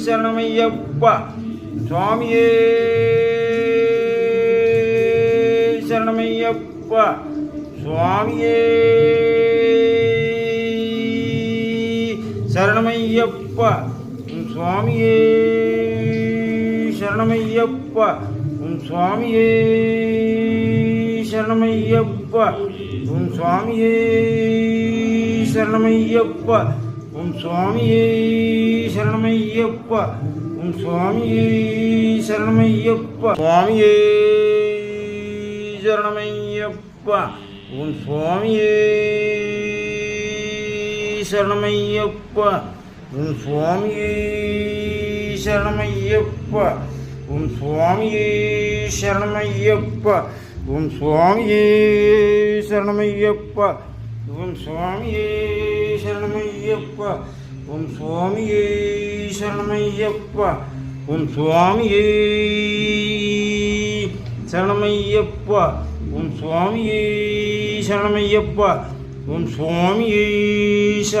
சரணமையப்பா சுவாமியே சரணமையப்பா சுவாமியே சரணமையப்பா சுவாமியே சரணமையப்பா சுவாமியே சரணமையப்பா சுவாமியே சரணமையப்பா சுவாமியே சரணமையப்பா சுவாமியே சரணமையப்பா சுவாமியே சரணமையப்பா சுவாமியே சரணமையப்பா சுவாமியே சரணமையப்பா சுவாமியே சரணமையப்பா சுவாமியே சரணமையப்பா சுவாமியே சரணமையப்பா சுவாமியே சரணமையப்பா சுவாமியே சரணமையப்பா சுவாமியே சரணமையப்பா சுவாமியே